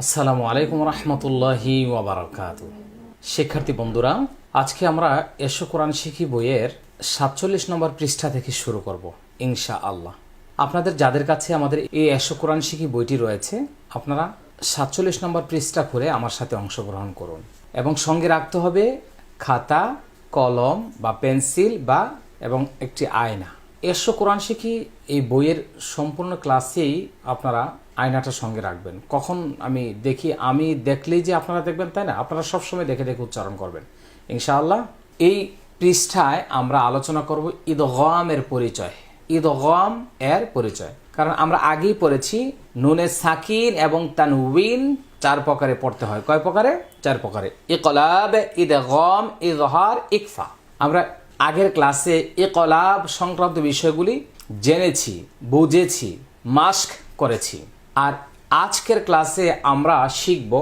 আসসালামু আলাইকুম রহমতুল্লাহি ওয়াবারাকাতু। শিক্ষার্থী বন্ধুরা, আজকে আমরা এসো কোরআন শিখি বইয়ের 47 নম্বর পৃষ্ঠা থেকে শুরু করব ইনশাআল্লাহ। আপনাদের যাদের কাছে আমাদের এই এসো কোরআন শিখি বইটি রয়েছে, আপনারা 47 নম্বর পৃষ্ঠা করে আমার সাথে অংশগ্রহণ করুন এবং সঙ্গে রাখতে হবে খাতা, কলম বা পেন্সিল এবং একটি আয়না। এসো কোরআন শিখি এই বইয়ের সম্পূর্ণ ক্লাসেই আপনারা আয়নাটা সঙ্গে রাখবেন। কখন আমি দেখলেই যে আপনারা দেখবেন তাই না, আপনারা সবসময় দেখে দেখে উচ্চারণ করবেন ইনশাআল্লাহ। এই পৃষ্ঠায় আমরা আলোচনা করব ইদগামের পরিচয়। ইদগাম এর পরিচয়, কারণ আমরা আগেই পড়েছি নুনে সাকিন এবং তানউইন 4 প্রকারে পড়তে হয়। কয় প্রকারে? 4 প্রকারে। ইকলাব, ইদগাম, ইজহার, ইকফা। আমরা আগের ক্লাসে ইকলাব সংক্রান্ত বিষয়গুলি জেনেছি, বুঝেছি, মাস্ক করেছি। আর আজকের ক্লাসে আমরা শিখব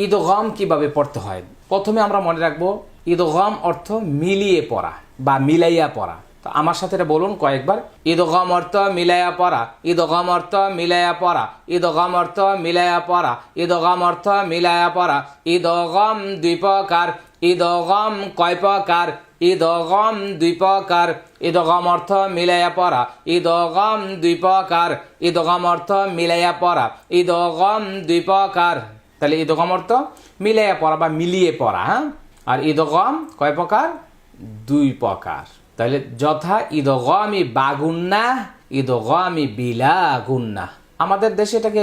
ইদগাম কিভাবে পড়তে হয়। প্রথমে আমরা মনে রাখবো ইদগাম অর্থ মিলিয়ে পড়া বা মিলাইয়া পড়া। তো আমার সাথে এটা বলুন কয়েকবার। ইদগাম অর্থ মিলাইয়া পড়া, ইদগাম অর্থ মিলাইয়া পড়া, ইদগাম অর্থ মিলাইয়া পড়া, ইদগাম অর্থ মিলাইয়া পড়া। ইদগাম 2 প্রকার। ইদগাম কয় প্রকার? ইদগাম 2 প্রকার। ইদগাম অর্থ মিলাইয়া পড়া, ইদগাম 2 প্রকার। ইদগাম অর্থ মিলাইয়া পড়া, ইদগাম 2 প্রকার। তাহলে ইদগাম অর্থ মিলাইয়া পড়া বা মিলিয়ে পড়া। হ্যাঁ, আর ইদগাম কয় প্রকার? 2 প্রকার। তাহলে যথা ইদগামি বাগুন্না, ইদগামি বিলা গুন্না। আমাদের দেশে এটাকে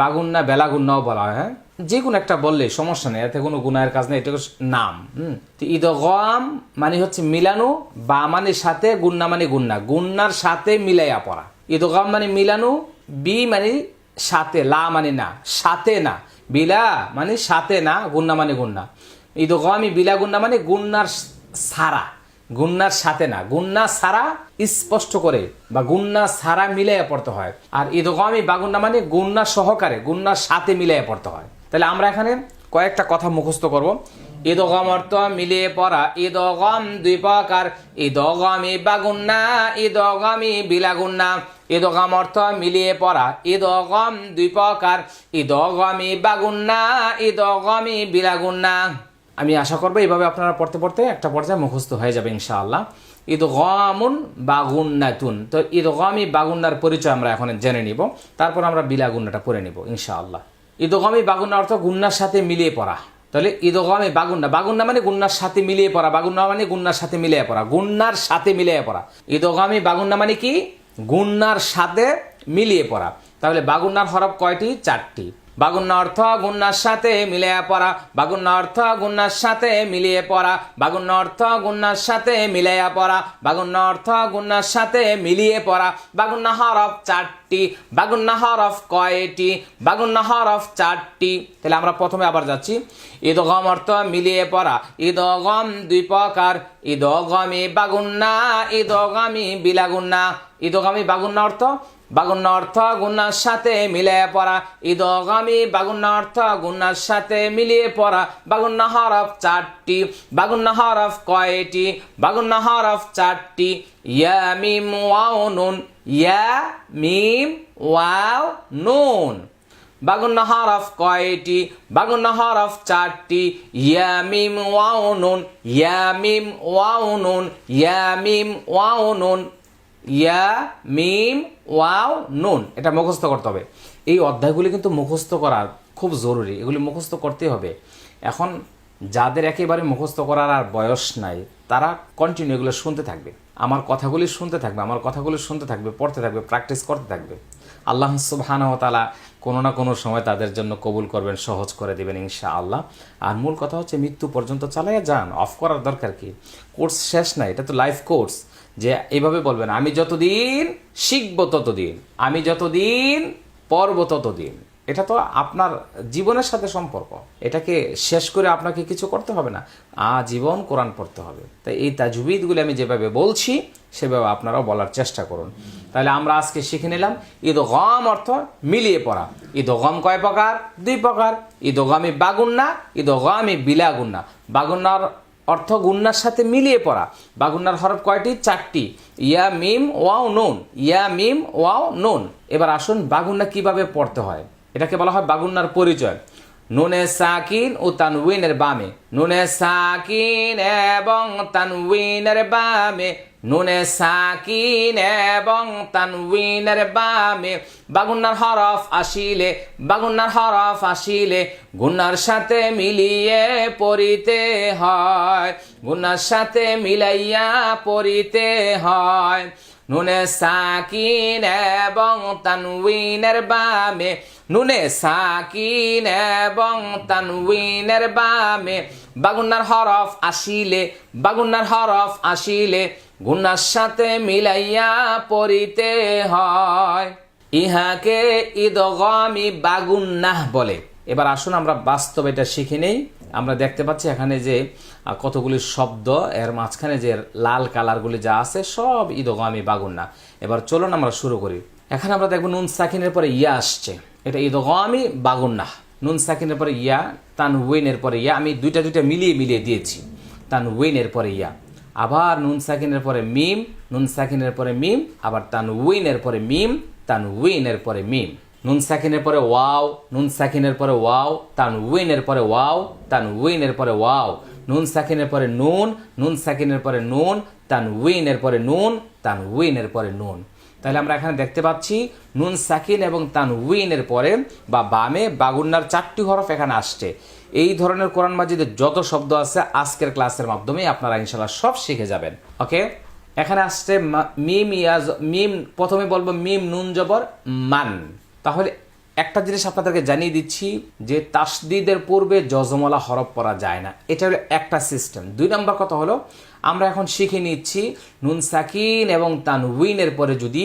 বাগুন্না বেলা গুন্নাও বলা হয়। হ্যাঁ, যে কোনো একটা বললে সমস্যা নেই, এতে কোনো গুনাহের কাজ নেই, এটা নাম। তো ইদগাম মানে হচ্ছে মিলানো, বা মানে সাথে, গুন্না মানে গুন্না, গুন্নার সাথে মিলাইয়া পড়া। ইদগাম মানে মিলানো, বি মানে সাথে, লা মানে না, সাথে না, বিলা মানে সাথে না, গুন্না মানে গুন্না। ইদগামি বিলা গুন্না মানে গুন্নার সারা, গুন্নার সাথে না, গুন্না সারা স্পষ্ট করে বা গুন্না সারা মিলাইয়া পড়তে হয়। আর ইদগামি বাগুন্না মানে গুন্না সহকারে, গুন্নার সাথে মিলাইয়া পড়তে হয়। তাহলে আমরা এখানে কয়েকটা কথা মুখস্থ করব। ইদগাম অর্থ মিলিয়ে পড়া, ইদগাম 2 প্রকার। ইদগামি বাগুন্না, ইদগামি বিলাগুন্না। ইদগাম অর্থ মিলিয়ে পড়া, ইদগাম 2 প্রকার। ইদগামি বাগুন্না, ইদগামি বিলাগুন্না। আমি আশা করবো এইভাবে আপনারা পড়তে পড়তে একটা পর্যায়ে মুখস্থ হয়ে যাবে ইনশাআল্লাহ। ইদগামুন বাগুন্নাতুন। তো ইদগামি বাগুন্নার পরিচয় আমরা এখন জেনে নিব, তারপর আমরা বিলাগুন্নাটা পড়ে নিব ইনশাআল্লাহ। ইদগামি বাগুন্না অর্থ গুন্নার সাথে মিলিয়ে পড়া। তাহলে ইদগামি বাগুন্না, বাগুন্না মানে গুন্নার সাথে মিলিয়ে পড়া, বাগুন্না মানে গুন্নার সাথে মিলিয়ে পড়া, গুন্নার সাথে মিলিয়ে পড়া। ইদগামি বাগুন্না মানে কি? গুন্নার সাথে মিলিয়ে পড়া। তাহলে বাগুন্নার হরফ কয়টি? 4টি। বাগুন্না অর্থ গুন্নার সাথে মিলিয়ে পড়া, বাগুন্না অর্থ গুন্নার সাথে মিলিয়ে পড়া, বাগুন্না অর্থ গুন্নার সাথে মিলিয়ে পড়া, বাগুন্না অর্থ গুন্নার সাথে মিলিয়ে পড়া। বাগুন্না হরফ 4টি। বাগুন্না হরফ কয়টি? বাগুন্না হরফ 4টি। তাহলে আমরা প্রথমে আবার যাচ্ছি। ইদগাম অর্থ মিলিয়ে পড়া, ইদগাম 2 প্রকার। ইদগামি বাগুন্না, ইদগামি বিলাগুন্না। ইদগামি বাগুন্না অর্থ, বাগুন্না অর্থ গুন্নার সাথে মিলিয়ে পড়া, ইদগামি বাগুন্না অর্থ গুন্নার সাথে মিলিয়ে পড়া। বাগুন্না হরফ 4টি। বাগুন্না হরফ কয়টি? বাগুন্না হরফ 4টি। ইয়া মিম ওয়াও নুন, ইয়া মিম ওয়াও নুন। বাগুন্না হরফ কয়টি? বাগুন্না হরফ 4টি। ইয়া মিম ওয়াও নুন, ইয়া মিম ওয়াও নুন, ইয়া মিম ওয়াও নুন, ইয়া মিম ওয়াও নুন। এটা মুখস্থ করতে হবে। এই অধ্যায়গুলি কিন্তু মুখস্থ করা খুব জরুরি, এগুলি মুখস্থ করতে হবে। এখন যাদের একেবারে মুখস্থ করার আর বয়স নাই, তারা কন্টিনিউ এগুলো শুনতে থাকবে, আমার কথাগুলি শুনতে থাকবে, আমার কথাগুলি শুনতে থাকবে, পড়তে থাকবে, প্র্যাকটিস করতে থাকবে। আল্লাহ সুবহানাহু ওয়া তাআলা কোনো না কোনো সময় তাদের জন্য কবুল করবেন, সহজ করে দিবেন ইনশাআল্লাহ। আর মূল কথা হচ্ছে মৃত্যু পর্যন্ত চালাইয়া যান, অফ করার দরকার কি? কোর্স শেষ নাই, এটা তো লাইফ কোর্স। যে এইভাবে বলবেন আমি যতদিন শিখব ততদিন, আমি যতদিন পড়ব ততদিন। এটা তো আপনার জীবনের সাথে সম্পর্ক, এটাকে শেষ করে আপনাকে কিছু করতে হবে না, আজীবন কোরআন পড়তে হবে। তাই এই তাজবিদগুলি আমি যেভাবে বলছি সেভাবে আপনারাও বলার চেষ্টা করুন। তাহলে আমরা আজকে শিখে নিলাম ইদগাম অর্থ মিলিয়ে পড়া। ইদগাম কয় প্রকার? 2 প্রকার। ইদগামি বাগুন্না, ইদগামি বিলাগুন্না। বাগুন্নার অর্থ গুন্নার সাথে মিলিয়ে পড়া। বাগুন্নার হরফ কয়টি? 4টি। ইয়া মিম ওয়াও নুন, ইয়া মিম ওয়াও নুন। এবার আসুন বাগুন্না কিভাবে পড়তে হয়, এটাকে বলা হয় বাগুন্নার পরিচয়। নুনে সাকিন ও তানউইনের বামে, নুনে সাকিন এবং তানউইনের বামে, নুনে সাকিন এবং তানউইনের বামে, বাগুন্নার হরফ আসিলে, বাগুন্নার হরফ আসিলে গুন্নার সাথে মিলিয়ে পড়িতে হয়, গুন্নার সাথে মিলাইয়া পড়িতে হয়। নুনে সাকিন এবং তানউইনের বামে, নুনে সাকিন এবং তানউইনের বামে, বাগুন্নার হরফ আসিলে, বাগুন্নার হরফ আসিলে গুন্নার সাথে মিলাইয়া পড়িতে হয়। ইহাকে ইদগামি বাগুন্নাহ বলে। এবার আসুন আমরা বাস্তবে এটা শিখে নেই। আমরা দেখতে পাচ্ছি এখানে যে কতগুলি শব্দ, এর মাঝখানে যে লাল কালারগুলি যা আছে সব ইদগামি বাগুন্না। এবার চলুন আমরা শুরু করি। এখানে আমরা দেখব নুন সাকিনের পরে ইয়া আসছে, এটা ইদগামি বাগুন্নাহ। নুন সাকিনের পরে ইয়া, তানউইনের পরে ইয়া, আমি দুইটা মিলিয়ে মিলিয়ে দিয়েছি। তানউইনের পরে ইয়া, আবার নুন সাকিনের পরে মিম, নুন সাকিনের পরে মিম, আবার তানউইনের পরে মিম, তানউইনের পরে মিম, নুন সাকিনের পরে ওয়াও, নুন সাকিনের পরে ওয়াও, তানউইনের পরে ওয়াও, তানউইনের পরে ওয়াও, নুন সাকিনের পরে নুন, নুন সাকিনের পরে নুন, তানউইনের পরে নুন, তানউইনের পরে নুন। তাহলে আমরা এখানে দেখতে পাচ্ছি নুন সাকিন এবং তানউইনের পরে বা বামে বাগুন্নার 4টি হরফ এখানে আসছে। এই ধরনের কোরআন মাজিদের যত শব্দ আছে আজকের ক্লাসের মাধ্যমে আপনারা ইনশাআল্লাহ সব শিখে যাবেন। ওকে, এখানে আসছে মিম ইয়াজ, মিম প্রথমে বলবো মিম নুন জবর মান। তাহলে একটা জিনিস আপনাদেরকে জানিয়ে দিচ্ছি যে তাসদিদের পূর্বে জজমলা হরফ পড়া যায় না, এটা হলো একটা সিস্টেম। 2 নম্বর কথা হলো আমরা এখন শিখে নিচ্ছি নুন সাকিন এবং তানউইনের পরে যদি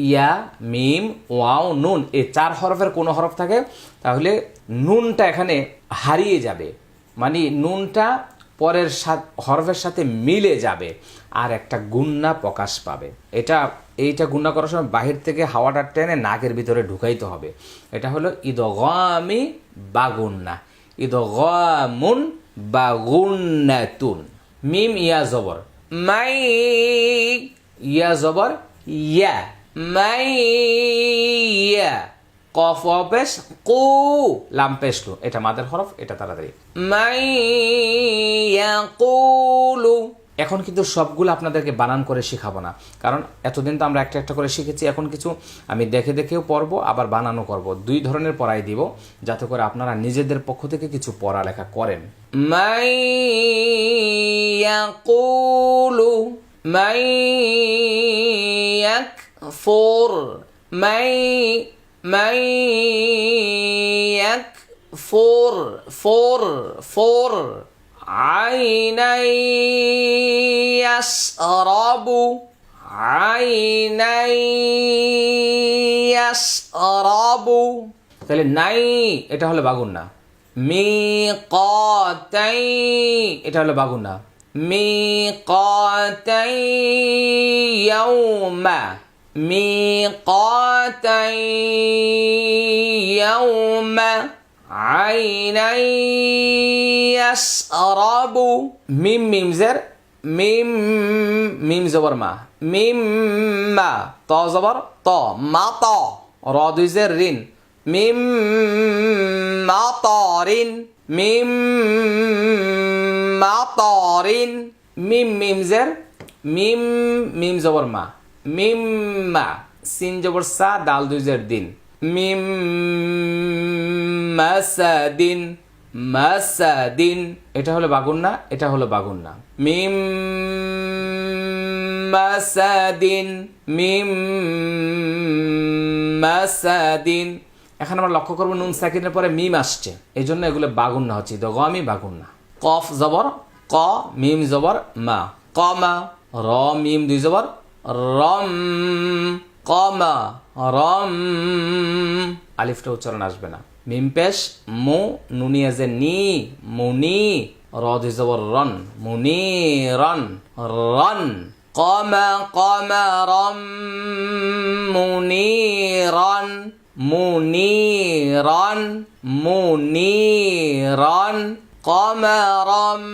ইয়া, মিম, ওয়াও, নুন এই 4 হরফের কোনো হরফ থাকে তাহলে নুনটা এখানে হারিয়ে যাবে, মানে নুনটা পরের হরফের সাথে মিলে যাবে আর একটা গুন্না প্রকাশ পাবে। এইটা গুন্না করার সময় বাহির থেকে হাওয়াটা টেনে নাকের ভিতরে ঢুকাইতে হবে। এটা হলো ইদগামি বাগুন্না, ইদগামুন বাগুন্নাতুন। মিম ইয়া জবর মাই, ইয়া জবর ইয়া, মাই ইয়া, কফ পেশ কু, লাম পেশ লু, এটা মাদের হরফ, এটা তাড়াতাড়ি মাই ইয়াকুলু। এখন কিন্তু সবগুলো আপনাদেরকে বানান করে শেখাবো না, কারণ এতদিন তো আমরা একটা একটা করে শিখেছি। এখন কিছু আমি দেখে দেখেও পড়বো, আবার বানানো করব। 2 ধরনের পড়াই দিব যাতে করে আপনারা নিজেদের পক্ষ থেকে কিছু পড়ালেখা করেন। মাই ইয়াকুলু, মাই ইয়াকফুর, মাই ইয়াকফুর, ফোর ফোর, আইনাই ইয়াশরাবু, আইনাই ইয়াশরাবু। তাহলে নাই এটা হলো বাগুন্না। মিকাতাই এটা হলো বাগুন্না। মিকাতাই ইয়াউমা, মিকাতাই ইয়াউমা, আইনাই ইয়াশরাবু। মিম মিমজের মিম, মিম জবর মা, মিম মা, ত জবর ত, মা ত, র 2 জের রিন, মিম মা তরিন, মিম মা তরিন। মিম মিমজের মিম, মিম জবর মা, মিম মা, সিন জবর সা, দাল 2 জের দিন, মিম মাসাদিন, মাসাদিন। এটা হলো বাগুন্না, এটা হলো বাগুন্না। মিম মাসাদিন, মিম মাসাদিন। এখন আমরা লক্ষ্য করবো নুন সাকিনের পরে মিম আসছে, এই জন্য এগুলো বাগুন্না হচ্ছে, ইদগামি বাগুন্না। কফ জবর ক, মিম জবর মা, কমা, র মিম 2 জবর রম, কমা রম। আলিফটা উচ্চারণ আসবে না। মিম পেশ মু, নুনিয়াজে নি, মুনি, র 2 জবর রন, মুনি রন, রন। কমা কমা রম, মুনি রন, মুনি রন, মুনি রন। কমরম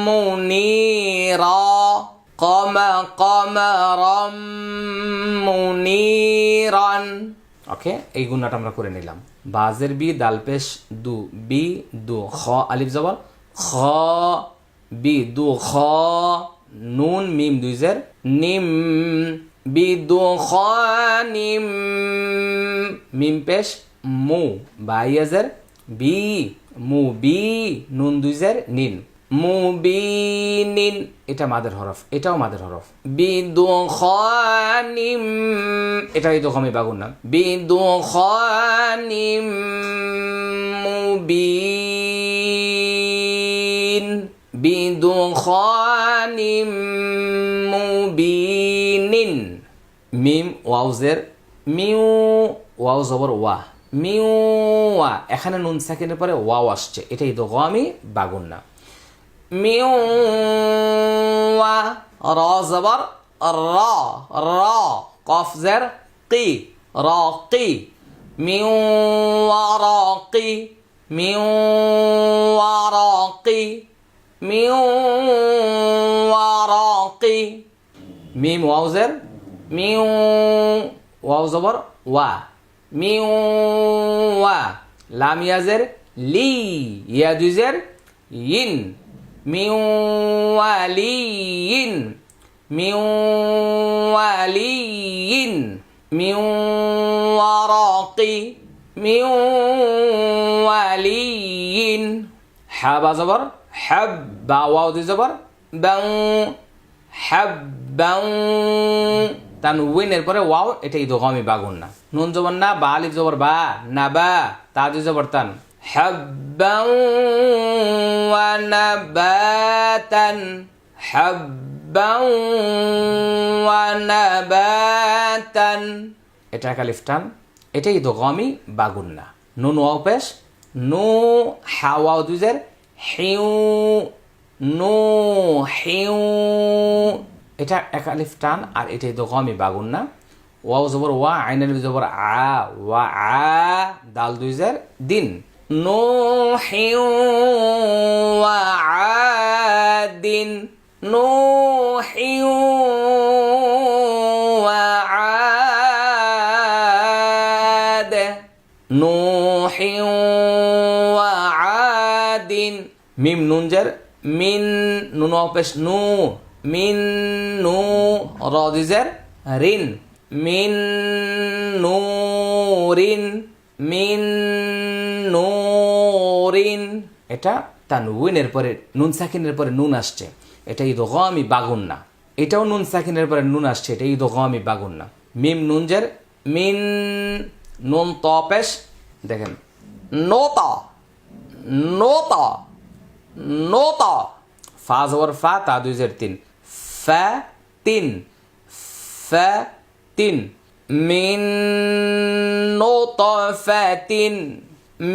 মুনিরা, কমরম মুনিরান। ওকে, এই গুণাটা আমরা করে নিলাম। বাজের বি দাল পেশ দু বি দু খ আলিফ জবর খ বি দু খ নুন মিম দুই জের নিম বি দু খ নিম মিম পেশ মু বাইয়াজের বি মু বি নুন দুই জের নিন মু বি নিন এটা মাদের হরফ এটাও মাদের হরফ বি দু খ নিম এটা ইদগামে বাগুন না বি দু খ নিম মু বিন বি দু খ নিম মু বিনিন মিম ওয়াউজের মিউ ওয়াও জবর ওয়া মিউ ওয়া এখানে নুন সাকিনের পরে ওয়াও আসছে এটা ইদগামে বাগুন না মিউ ওয়া র জবর র র কফ জের কি রাকি মিউ ওয়া রাকি মিউ ওয়া রাকি মিউ ওয়া রাকি মিম ওয়াও জের মিউ ওয়াও জবর ওয়া মিউ ওয়া লাম ইয়াজের লি ইয়া দুইজের ইন মিউ ওয়ালিন মিউ ওয়ালিন মিউ ওয়ারাকি মিউ ওয়ালিন হাবা জবর হাব্বা ওয়াও দুই জবর বাউ হাব্বাউ তানউইনের পরে ওয়াও এটা ইদগামে বাগুন না নুন জবর না বা আলিফ জবর বা না বা তা দুই জবর তান হাব্বাউ ওয়া নাবাতান হাব্বাউ ওয়া নাবাতান এটা এক আলিফ টান এটা ইদগামে বাগুন না নুন ওয়াও পেশ নু হা ওয়াও দুই জের হিউ নো হিউ এটা এক আলিফ টান আর এটা ইদগামে বাগুন না ওয়াও জবর ওয়া আইন আলিফ জবর আ ওয়া আ দাল দুই জের দিন নো হিউ ওয়া আদিন নো হিউ ওয়া আদ নো হিউ ওয়া আদিন মিম নুন জের মিন নুন অপেশ নু মিন নু রদিজের রিন মিন নুরিন মিন নুরিন এটা তানউইনের পরে নুন সাকিনের পরে নুন আসছে এটা ইদগামে বাগুন না এটাও নুন সাকিনের পরে নুন আসছে এটা ইদগামে বাগুন না মিম নুন জের মিন নুন তপেশ দেখেন নোতা নোতা নোতা ফা জবর ফা তা দুই জের তিন ফা তিন ফা তিন মিন নোতাফাতিন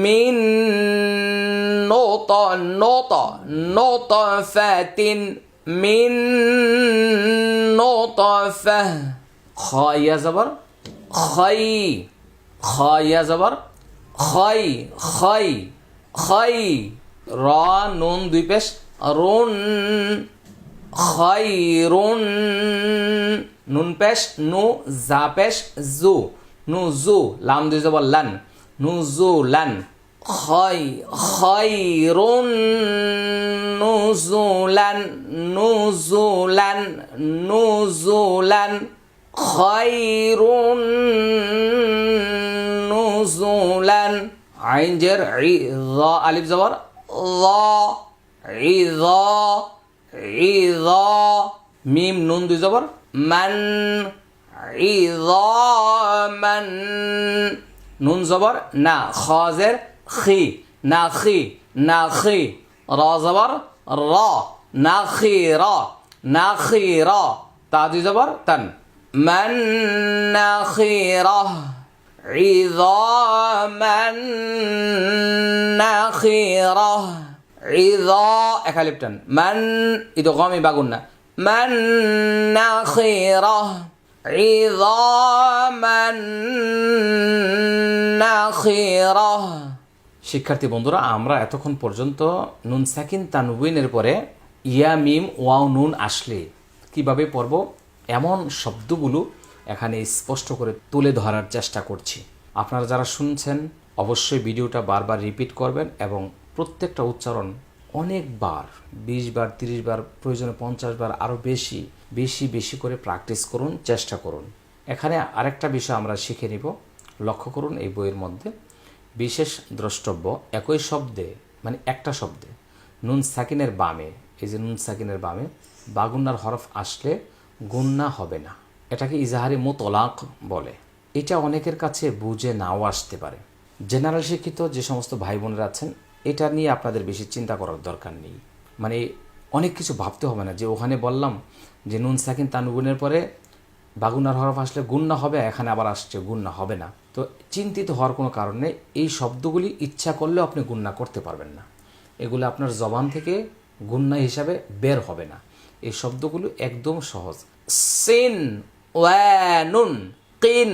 মিন নোতা নোতা নোতাফাতিন মিন নোতাফা খ ইয়া জবর খাই খ ইয়া জবর খাই খাই খাই র নুন দুই পেশ রুন খাইরুন নুন পেশ নু জা পেশ জু নু জু লাম দুই জবর লান নু জু লান খাইরুন নুজুলান নুজুলান নুজুলান খাইরুন নুজুলান আইন জের ই য আলিফ জবর য ই য ই য মিম নুন দুই জবর মান ই য মান নুন জবর না খ জের খি না খি না খি র জবর র না খি র না খি র তা দুই জবর তান মান না খি র عظاما نخرة একালিপটান মান ইদগামে বাগুন না মান নাখিরা ইযামান নাখিরা। শিক্ষার্থী বন্ধুরা, আমরা এতক্ষণ পর্যন্ত নুন সাকিন তানউইনের পরে ইয়া মিম ওয়াও নুন আসলে কিভাবে পড়ব এমন শব্দগুলো এখানে স্পষ্ট করে তুলে ধরার চেষ্টা করছি। আপনারা যারা শুনছেন অবশ্যই ভিডিওটা বারবার রিপিট করবেন এবং প্রত্যেকটা উচ্চারণ অনেকবার 20 বার 30 বার প্রয়োজনে 50 বার আরও বেশি বেশি বেশি করে প্র্যাকটিস করুন, চেষ্টা করুন। এখানে আরেকটা বিষয় আমরা শিখে নিব। লক্ষ্য করুন এই বইয়ের মধ্যে বিশেষ দ্রষ্টব্য, একই শব্দে মানে একটা শব্দে নুন সাকিনের বামে, এই যে নুন সাকিনের বামে বাগুন্নার হরফ আসলে গুন্না হবে না। এটাকে ইজাহারি মুতলাক বলে। এটা অনেকের কাছে বুঝে নাও আসতে পারে। জেনারেল শিক্ষিত যে সমস্ত ভাই বোনেরা আছেন, এটা নিয়ে আপনাদের বেশি চিন্তা করার দরকার নেই। মানে অনেক কিছু ভাবতে হবে না যে ওখানে বললাম যে নুন সাকিন তানগুনের পরে বাগুনার হরফ আসলে গুন্না হবে, এখানে আবার আসছে গুন্না হবে না। তো চিন্তিত হওয়ার কোনো কারণ নেই। এই শব্দগুলি ইচ্ছা করলেও আপনি গুন্না করতে পারবেন না, এগুলো আপনার জবান থেকে গুন্না হিসাবে বের হবে না। এই শব্দগুলো একদম সহজ। সিন ওয়ানুন, কিন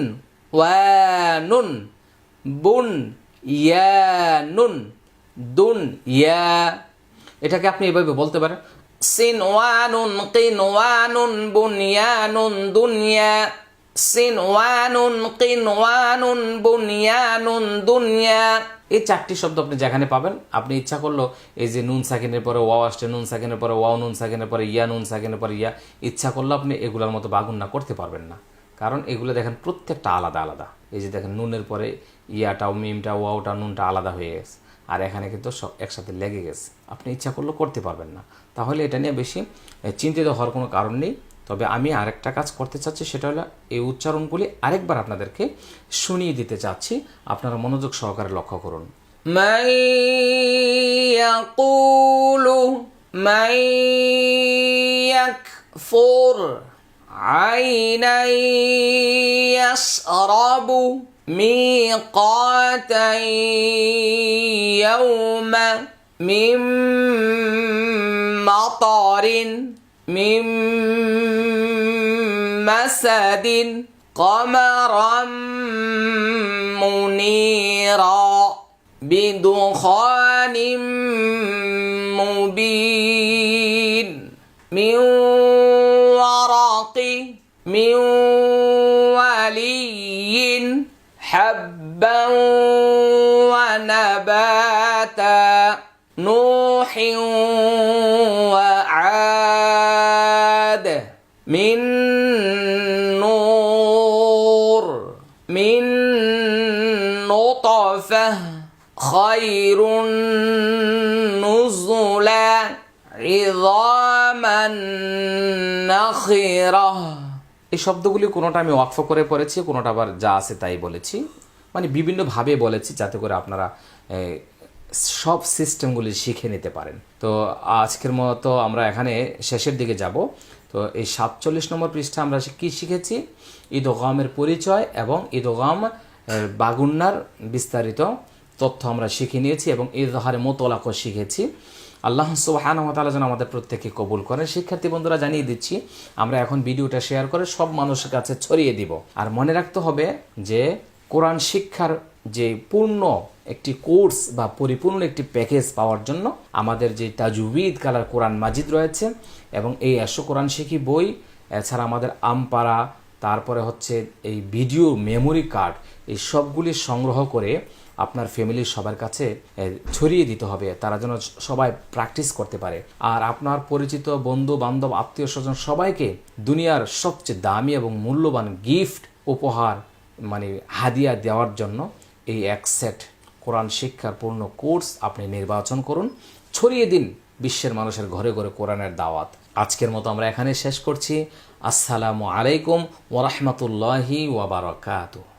ওয়ানুন, বুন ইয়ানুন, দুন ইয়া। এটাকে আপনি এভাবে বলতে পারেন, সিনওয়ানুন কিনওয়ানুন বুনিয়ানুন দুনিয়া, সিনওয়ানুন কিনওয়ানুন বুনিয়ানুন দুনিয়া। এই 4টি শব্দ আপনি যেখানে পাবেন, আপনি ইচ্ছা করলো এই যে নুন সাকিনের পরে ওয়াও আসছে, নুন সাকিনের পরে ওয়াও, নুন সাকিনের পরে ইয়া, নুন সাকিনের পরে ইয়া, ইচ্ছা করলে আপনি এগুলোর মতো বাগুন্না করতে পারবেন না। কারণ এগুলো দেখেন প্রত্যেকটা আলাদা আলাদা। এই যে দেখেন নুনের পরে ইয়াটাও, মিমটা, ওয়াওটা, নুনটা আলাদা হয়ে গেছে, আর এখানে কিন্তু সব একসাথে লেগে গেছে। আপনি ইচ্ছা করলেও করতে পারবেন না। তাহলে এটা নিয়ে বেশি চিন্তিত হওয়ার কোনো কারণ নেই। তবে আমি আরেকটা কাজ করতে চাচ্ছি, সেটা হলো এই উচ্চারণগুলি আরেকবার আপনাদেরকে শুনিয়ে দিতে চাচ্ছি। আপনারা মনোযোগ সহকারে লক্ষ্য করুন। মান ইয়াকুলু, মান ইয়াকফুর, আইনান ইয়াশরাবু, মিকাতান ইয়াওমা, মিন মাতারিন, মিন মাসাদিন, কমারাম মুনীরা, বিদুখানিম মুবিন, মিন ওয়ারাকি, মিন ওয়ালিয়্যিন, হাব্বান ওয়া নাবাতা, নূহিন ওয়া আদ, মিন নূর, মিন নুতফাহ, খায়রুন নুজুলা, ইযামান নাখিরা। এই শব্দগুলি কোনোটা আমি ওয়াকফ করে পড়েছি, কোনোটা আবার যা আছে তাই বলেছি, মানে বিভিন্নভাবে বলেছি যাতে করে আপনারা সব সিস্টেমগুলি শিখে নিতে পারেন। তো আজকের মতো আমরা এখানে শেষের দিকে যাব। তো এই 47 নম্বর পৃষ্ঠা আমরা কি শিখেছি? ইদগামের পরিচয় এবং ইদগাম বাগুন্নার বিস্তারিত তথ্য আমরা শিখে নিয়েছি এবং ইজহারে মুতলাকও শিখেছি। আল্লাহ সুবহানাহু ওয়া তাআলা যেন আমাদের প্রত্যেককে কবুল করেন। শিক্ষার্থী বন্ধুরা, জানিয়ে দিচ্ছি আমরা এখন ভিডিওটা শেয়ার করে সব মানুষের কাছে ছড়িয়ে দিব। আর মনে রাখতে হবে যে কোরআন শিক্ষার যে পূর্ণ একটি কোর্স বা পরিপূর্ণ একটি প্যাকেজ পাওয়ার জন্য আমাদের যে তাজউইদ কালার কোরআন মাজিদ রয়েছে এবং এই 100 কোরআন শিখি বই, এছাড়া আমাদের আমপারা, তারপরে হচ্ছে এই ভিডিও মেমোরি কার্ড, এই সবগুলি সংগ্রহ করে আপনার ফ্যামিলির সবার কাছে ছড়িয়ে দিতে হবে, তারা যেন সবাই প্র্যাকটিস করতে পারে। আর আপনার পরিচিত বন্ধু বান্ধব আত্মীয় স্বজন সবাইকে দুনিয়ার সবচেয়ে দামি এবং মূল্যবান গিফট উপহার মানে হাদিয়া দেওয়ার জন্য এই এক সেট কোরআন শিক্ষার পূর্ণ কোর্স আপনি নির্বাচন করুন, ছড়িয়ে দিন বিশ্বের মানুষের ঘরে ঘরে কোরআনের দাওয়াত। আজকের মতো আমরা এখানে শেষ করছি। আসসালামু আলাইকুম ওয়া রাহমাতুল্লাহি ওয়া বারাকাতুহু।